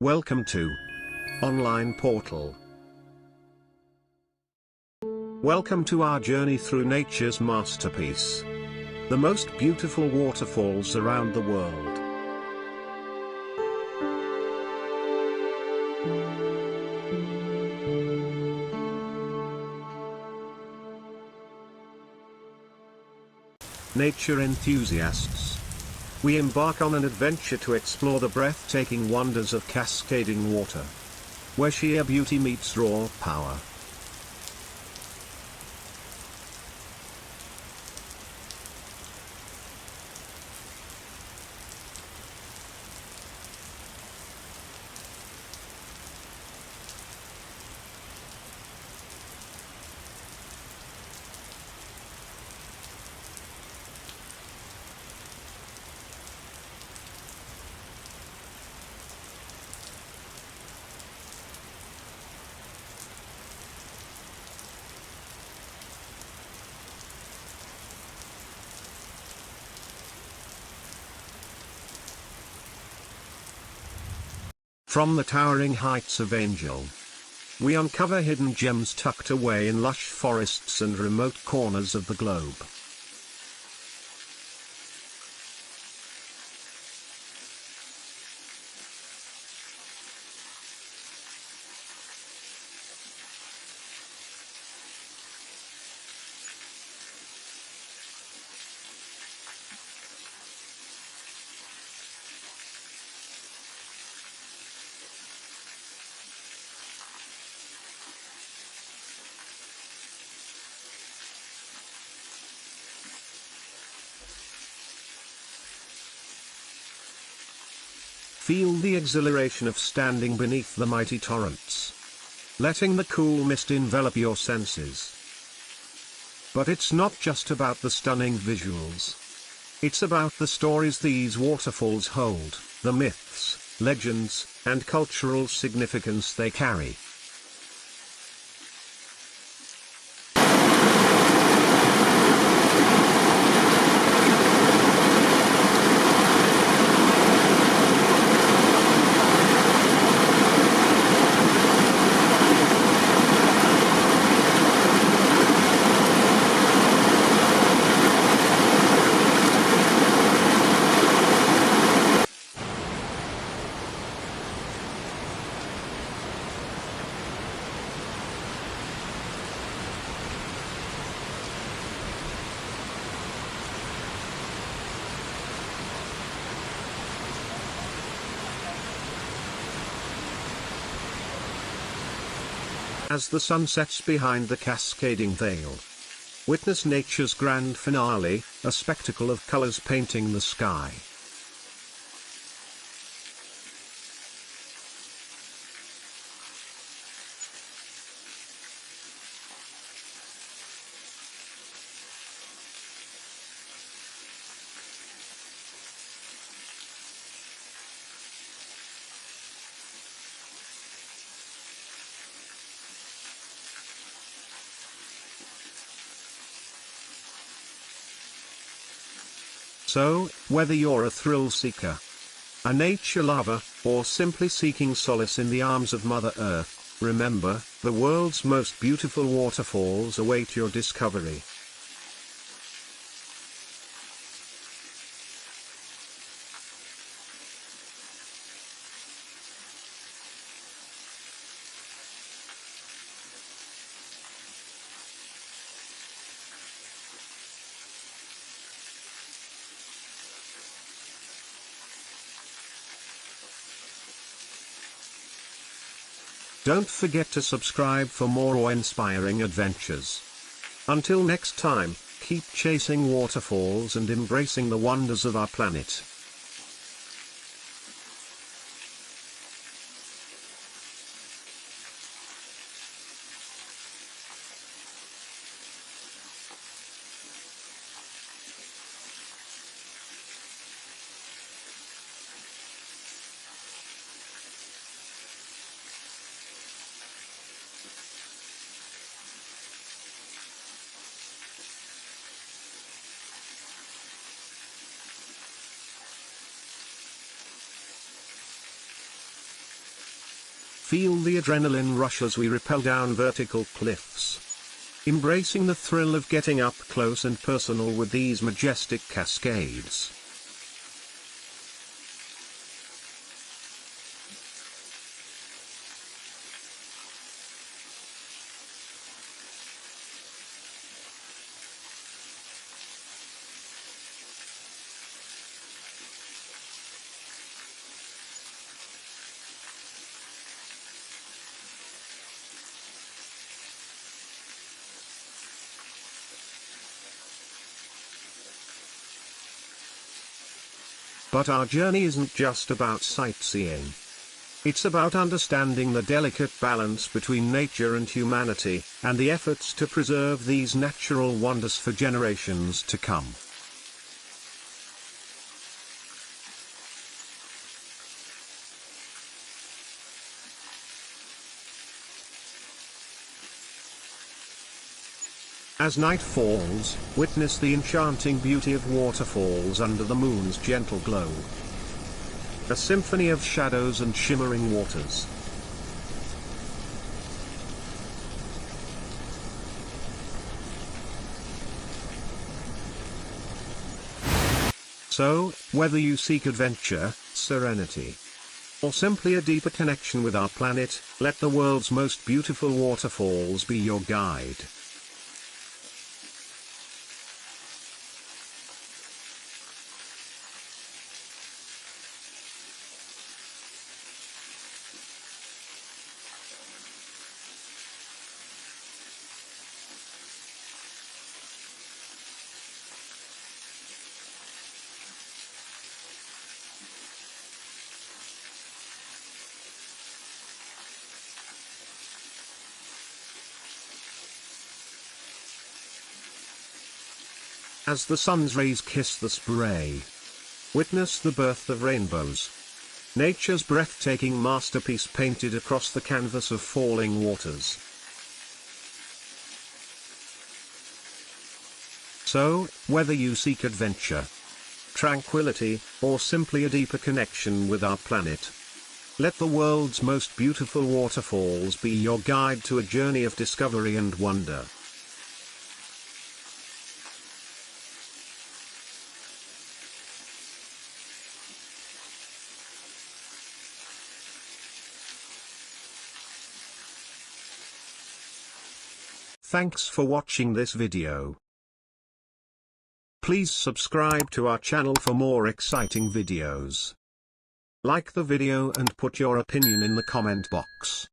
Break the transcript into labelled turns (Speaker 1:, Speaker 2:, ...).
Speaker 1: Welcome to Online Portal. Welcome to our journey through nature's masterpiece. The most beautiful waterfalls around the world. Nature enthusiasts, we embark on an adventure to explore the breathtaking wonders of cascading water, where sheer beauty meets raw power. From the towering heights of Angel, we uncover hidden gems tucked away in lush forests and remote corners of the globe. Feel the exhilaration of standing beneath the mighty torrents, letting the cool mist envelop your senses. But it's not just about the stunning visuals. It's about the stories these waterfalls hold, the myths, legends, and cultural significance they carry. As the sun sets behind the cascading veil, witness nature's grand finale, a spectacle of colors painting the sky. So, whether you're a thrill seeker, a nature lover, or simply seeking solace in the arms of Mother Earth, remember, the world's most beautiful waterfalls await your discovery. Don't forget to subscribe for more awe-inspiring adventures. Until next time, keep chasing waterfalls and embracing the wonders of our planet. Feel the adrenaline rush as we rappel down vertical cliffs, embracing the thrill of getting up close and personal with these majestic cascades. But our journey isn't just about sightseeing. It's about understanding the delicate balance between nature and humanity, and the efforts to preserve these natural wonders for generations to come. As night falls, witness the enchanting beauty of waterfalls under the moon's gentle glow. A symphony of shadows and shimmering waters. So, whether you seek adventure, serenity, or simply a deeper connection with our planet, let the world's most beautiful waterfalls be your guide. As the sun's rays kiss the spray, witness the birth of rainbows. Nature's breathtaking masterpiece painted across the canvas of falling waters. So, whether you seek adventure, tranquility, or simply a deeper connection with our planet, let the world's most beautiful waterfalls be your guide to a journey of discovery and wonder. Thanks for watching this video. Please subscribe to our channel for more exciting videos. Like the video and put your opinion in the comment box.